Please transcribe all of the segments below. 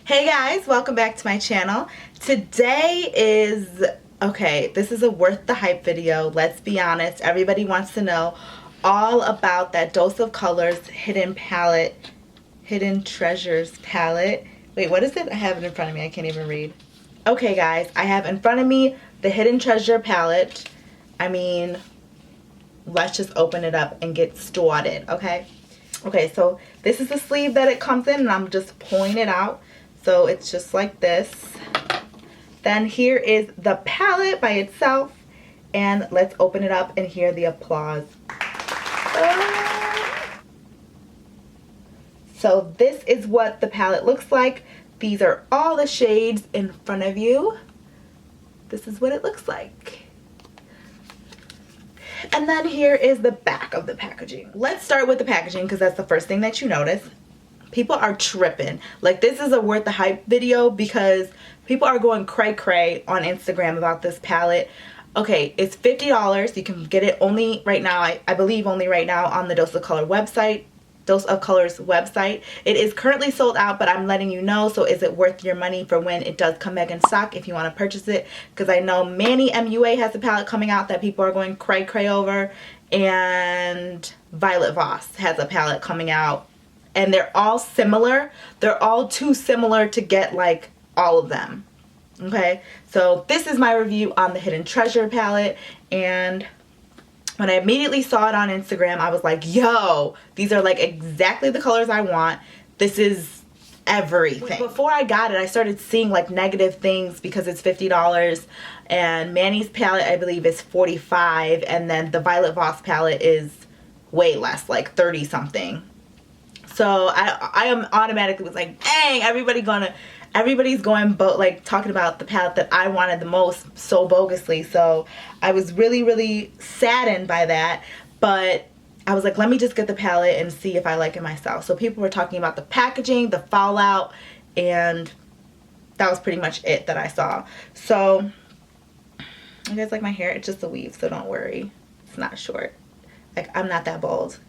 Hey guys, welcome back to my channel. Today is, okay, this is a worth the hype video. Let's be honest, everybody wants to know all about that Dose of Colors Hidden Treasures palette. Wait, what is it? I have it in front of me, I can't even read. Okay guys, I have in front of me the Hidden Treasure palette. I mean, let's just open it up and get started, okay? Okay, so this is the sleeve that it comes in and I'm just pulling it out. So it's just like this. Then here is the palette by itself. And let's open it up and hear the applause. So this is what the palette looks like. These are all the shades in front of you. This is what it looks like. And then here is the back of the packaging. Let's start with the packaging because that's the first thing that you notice. People are tripping. Like, this is a worth the hype video because people are going cray cray on Instagram about this palette. Okay, it's $50. You can get it only right now, I believe only right now on the Dose of Colors website. It is currently sold out, but I'm letting you know, so is it worth your money for when it does come back in stock if you want to purchase it? Because I know Manny MUA has a palette coming out that people are going cray cray over, and Violet Voss has a palette coming out. And they're all similar. They're all too similar to get like all of them. Okay, so this is my review on the Hidden Treasure palette. And when I immediately saw it on Instagram, I was like, yo, these are like exactly the colors I want. This is everything. Before I got it, I started seeing like negative things because it's $50. And Manny's palette, I believe, is $45. And then the Violet Voss palette is way less, like 30 something. So I am automatically was like, dang, everybody's going like talking about the palette that I wanted the most so bogusly. So I was really saddened by that. But I was like, let me just get the palette and see if I like it myself. So people were talking about the packaging, the fallout, and that was pretty much it that I saw. So you guys like my hair? It's just a weave, so don't worry. It's not short. Like, I'm not that bold.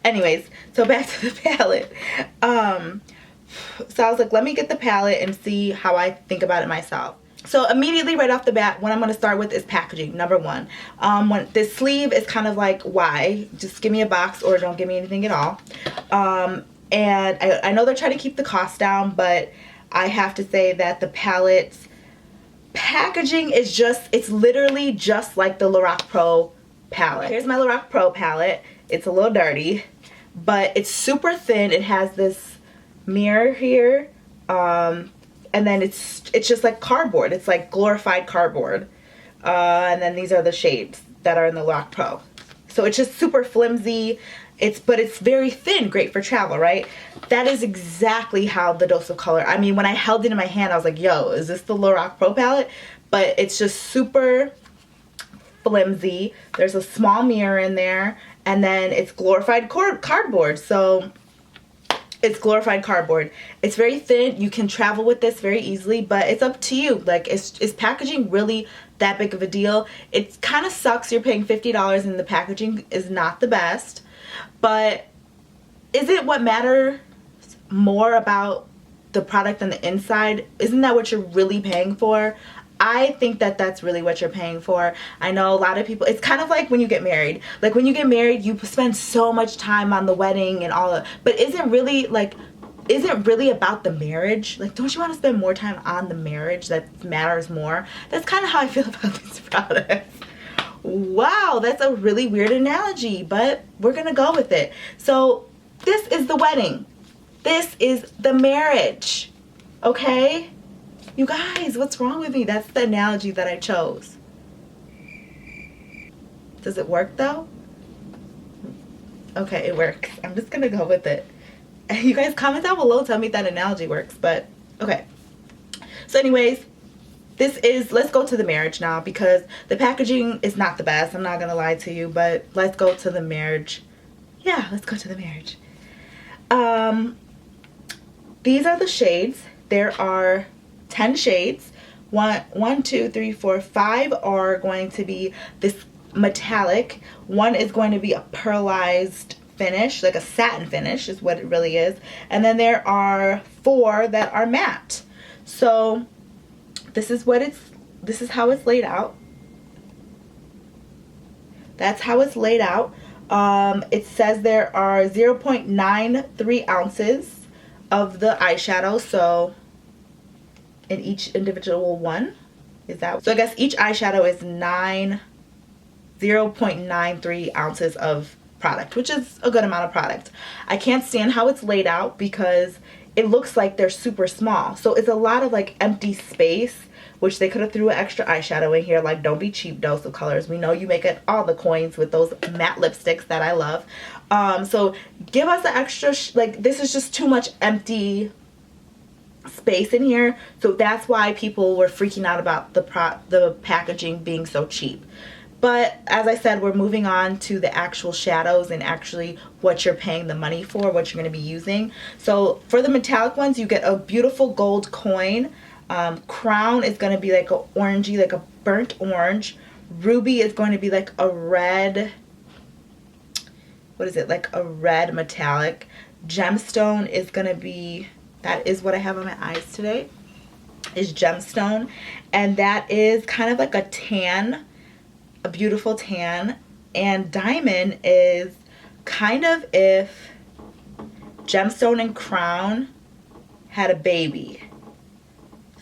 Anyways, so back to the palette. So I was like, let me get the palette and see how I think about it myself. So immediately right off the bat, what I'm going to start with is packaging, number one. When this sleeve is kind of like, why? Just give me a box or don't give me anything at all. And I know they're trying to keep the cost down, but I have to say that the palette's packaging is just, it's literally just like the Lorac Pro palette. Here's my Lorac Pro palette. It's a little dirty, but it's super thin. It has this mirror here, and then it's just like cardboard. It's like glorified cardboard. And then these are the shades that are in the Lorac Pro. So it's just super flimsy. But it's very thin, great for travel, right? That is exactly how the Dose of Color. I mean, when I held it in my hand, I was like, yo, is this the Lorac Pro palette? But it's just super flimsy. There's a small mirror in there. And then it's glorified cardboard. So it's glorified cardboard. It's very thin. You can travel with this very easily, but it's up to you. Like, is packaging really that big of a deal? It kind of sucks you're paying $50 and the packaging is not the best. But is it what matters more about the product than the inside? Isn't that what you're really paying for? I think that that's really what you're paying for. I know a lot of people, it's kind of like when you get married. Like, when you get married, you spend so much time on the wedding and all of, but isn't really about the marriage? Like, don't you want to spend more time on the marriage that matters more? That's kind of how I feel about these products. Wow, that's a really weird analogy, but we're gonna go with it. So this is the wedding. This is the marriage, okay? You guys, what's wrong with me? That's the analogy that I chose. Does it work though? Okay, it works. I'm just gonna go with it. You guys comment down below, tell me if that analogy works, but okay. So anyways, let's go to the marriage now because the packaging is not the best. I'm not gonna lie to you, but let's go to the marriage. Yeah, let's go to the marriage. These are the shades. There are 10 shades. 1, 2, 3, 4, 5 are going to be this metallic. One is going to be a pearlized finish, like a satin finish is what it really is. And then there are 4 that are matte. So this is how it's laid out. That's how it's laid out. It says there are 0.93 ounces of the eyeshadow, so in each individual one. Is that so? I guess each eyeshadow is 0.93 ounces of product, which is a good amount of product. I can't stand how it's laid out because it looks like they're super small. So it's a lot of like empty space, which they could have threw an extra eyeshadow in here. Like, don't be cheap, Dose of Colors. We know you make it all the coins with those matte lipsticks that I love. So give us an extra, like, this is just too much empty space in here. So that's why people were freaking out about the packaging being so cheap. But as I said, we're moving on to the actual shadows and actually what you're paying the money for, what you're going to be using. So for the metallic ones, you get a beautiful gold coin. Crown is going to be like a orangey, like a burnt orange. Ruby is going to be like a red, what is it, like a red metallic. Gemstone is going to be, that is what I have on my eyes today, is Gemstone. And that is kind of like a tan, a beautiful tan. And Diamond is kind of if Gemstone and Crown had a baby.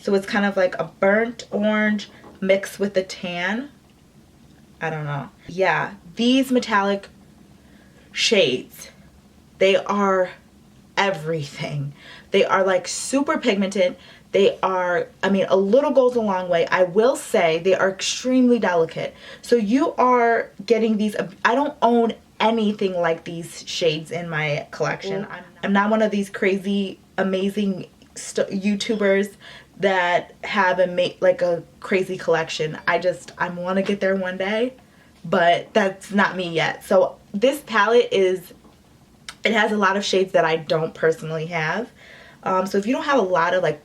So it's kind of like a burnt orange mixed with a tan. I don't know. Yeah, these metallic shades, they are everything. They are like super pigmented. They are, I mean, a little goes a long way. I will say they are extremely delicate. So you are getting these, I don't own anything like these shades in my collection. I'm not one of these crazy, amazing YouTubers that have like a crazy collection. I want to get there one day, but that's not me yet. So this palette it has a lot of shades that I don't personally have. So if you don't have a lot of like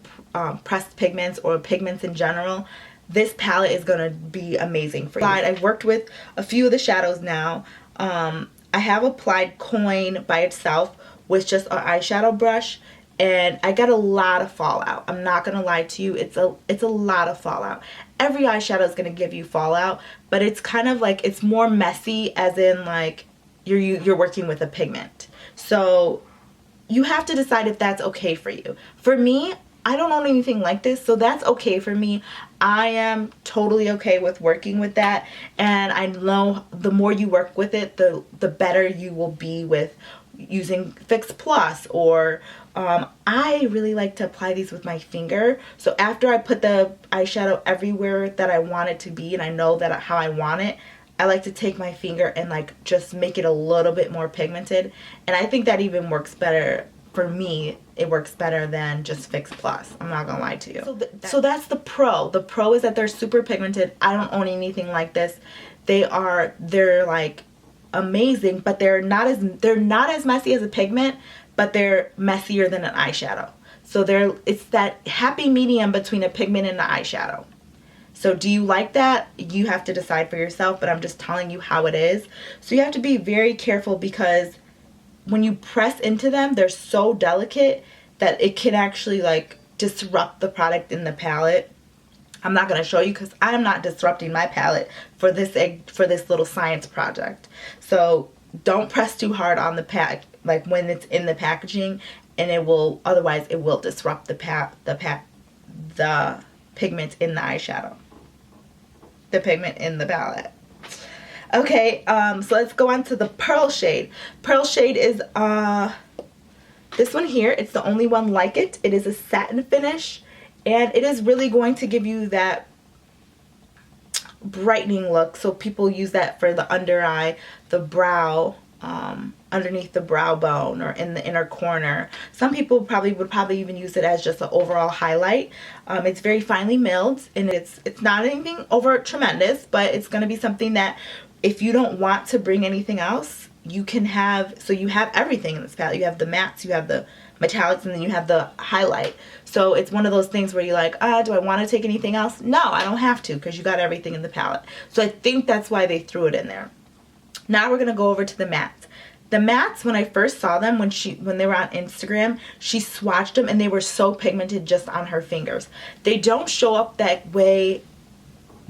pressed pigments or pigments in general, this palette is gonna be amazing for you. I've worked with a few of the shadows now. I have applied Coin by itself with just an eyeshadow brush, and I got a lot of fallout. I'm not gonna lie to you, it's a lot of fallout. Every eyeshadow is gonna give you fallout, but it's kind of like, it's more messy, as in like you're working with a pigment. So you have to decide if that's okay for you. For me, I don't own anything like this, so that's okay for me. I am totally okay with working with that, and I know the more you work with it, the better you will be with using Fix Plus, or I really like to apply these with my finger. So after I put the eyeshadow everywhere that I want it to be, and I know that how I want it, I like to take my finger and like just make it a little bit more pigmented, and I think that even works better. For me, it works better than just Fix Plus. I'm not gonna lie to you. So that's the pro. The pro is that they're super pigmented. I don't own anything like this. They're like amazing, but they're not as messy as a pigment, but they're messier than an eyeshadow. So it's that happy medium between a pigment and an eyeshadow. So do you like that? You have to decide for yourself, but I'm just telling you how it is. So you have to be very careful, because when you press into them, they're so delicate that it can actually like disrupt the product in the palette. I'm not going to show you because I'm not disrupting my palette for this little science project. So don't press too hard on the pack, like when it's in the packaging, and otherwise it will disrupt the pigment in the eyeshadow, the pigment in the palette. Okay, so let's go on to the Pearl shade. Pearl shade is this one here. It's the only one like it. It is a satin finish, and it is really going to give you that brightening look. So people use that for the under eye, the brow, underneath the brow bone, or in the inner corner. Some people would probably even use it as just an overall highlight. It's very finely milled, and it's not anything over tremendous, but it's going to be something that if you don't want to bring anything else, you can have. So you have everything in this palette. You have the mattes, you have the metallics, and then you have the highlight. So it's one of those things where you're like, do I want to take anything else? No, I don't have to, because you got everything in the palette. So I think that's why they threw it in there. Now we're going to go over to the mattes. The mattes, when I first saw them, when they were on Instagram, she swatched them and they were so pigmented just on her fingers. They don't show up that way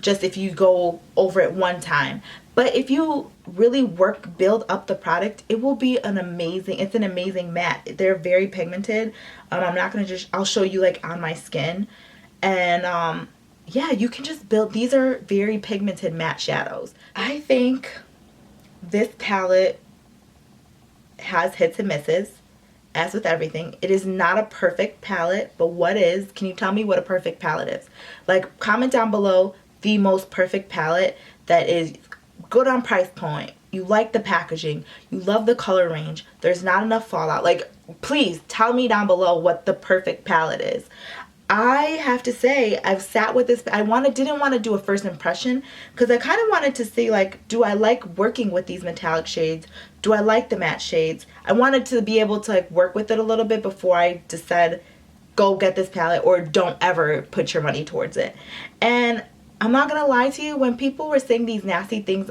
just if you go over it one time. But if you really build up the product, it will be it's an amazing matte. They're very pigmented. I'm not going to I'll show you like on my skin. And yeah, you can just build, these are very pigmented matte shadows. I think this palette has hits and misses, as with everything. It is not a perfect palette, but what is? Can you tell me what a perfect palette is? Like, comment down below the most perfect palette that is good on price point. You like the packaging, you love the color range, there's not enough fallout. Like, please tell me down below what the perfect palette is. I have to say, I've sat with this. I didn't want to do a first impression because I kind of wanted to see, like, do I like working with these metallic shades? Do I like the matte shades? I wanted to be able to like work with it a little bit before I decide go get this palette or don't ever put your money towards it. And I'm not gonna lie to you, when people were saying these nasty things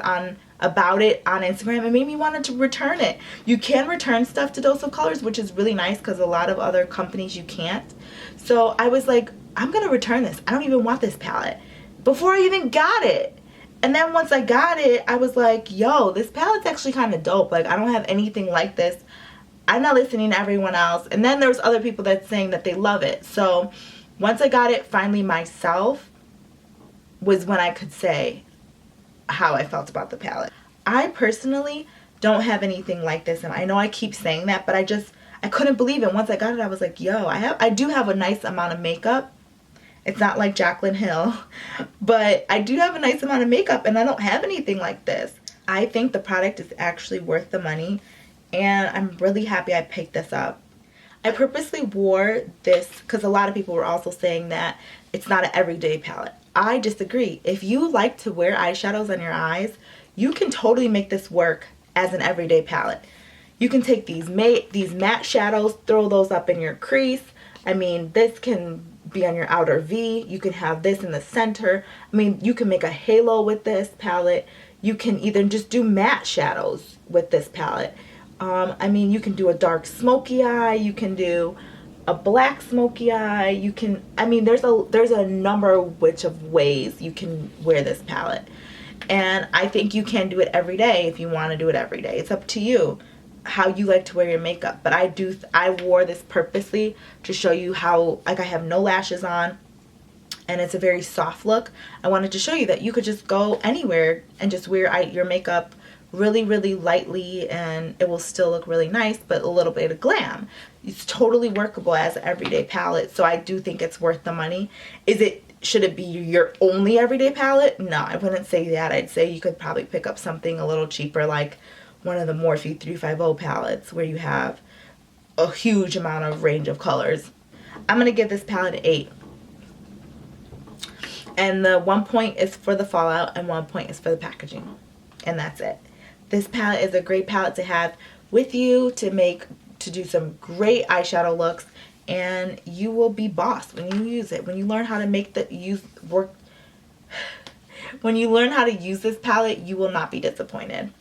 about it on Instagram, it made me want to return it. You can return stuff to Dose of Colors, which is really nice because a lot of other companies you can't. So I was like, I'm gonna return this. I don't even want this palette, before I even got it. And then once I got it, I was like, yo, this palette's actually kind of dope. Like, I don't have anything like this. I'm not listening to everyone else. And then there's other people that's saying that they love it. So once I got it finally myself was when I could say how I felt about the palette. I personally don't have anything like this, and I know I keep saying that, but I couldn't believe it. Once I got it, I was like, yo, I do have a nice amount of makeup. It's not like Jaclyn Hill, but I do have a nice amount of makeup, and I don't have anything like this. I think the product is actually worth the money, and I'm really happy I picked this up. I purposely wore this because a lot of people were also saying that it's not an everyday palette. I disagree. If you like to wear eyeshadows on your eyes, you can totally make this work as an everyday palette. You can take these matte shadows, throw those up in your crease. I mean, this can be on your outer V. You can have this in the center. I mean, you can make a halo with this palette. You can either just do matte shadows with this palette. I mean, you can do a dark smoky eye. You can do a black smoky eye. You can, I mean, there's a number of ways you can wear this palette. And I think you can do it every day if you want to do it every day. It's up to you how you like to wear your makeup. But I wore this purposely to show you how, like, I have no lashes on and it's a very soft look. I wanted to show you that you could just go anywhere and just wear your makeup really, really lightly, and it will still look really nice, but a little bit of glam. It's totally workable as an everyday palette, so I do think it's worth the money. Should it be your only everyday palette? No, I wouldn't say that. I'd say you could probably pick up something a little cheaper, like one of the Morphe 350 palettes, where you have a huge amount of range of colors. I'm going to give this palette an 8. And the 1 point is for the fallout and 1 point is for the packaging. And that's it. This palette is a great palette to have with you to do some great eyeshadow looks, and you will be boss when you use it. When you learn how to when you learn how to use this palette, you will not be disappointed.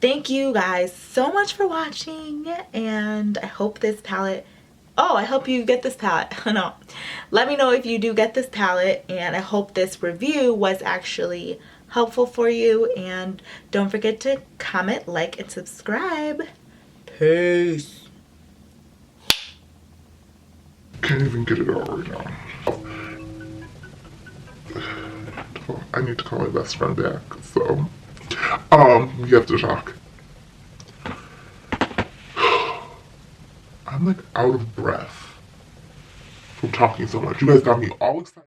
Thank you guys so much for watching, and I hope this palette, I hope you get this palette. No, let me know if you do get this palette, and I hope this review was actually helpful for you, and don't forget to comment, like, and subscribe. Peace. Can't even get it out right now. I need to call my best friend back, so we have to talk. I'm like out of breath from talking so much. You guys got me all excited.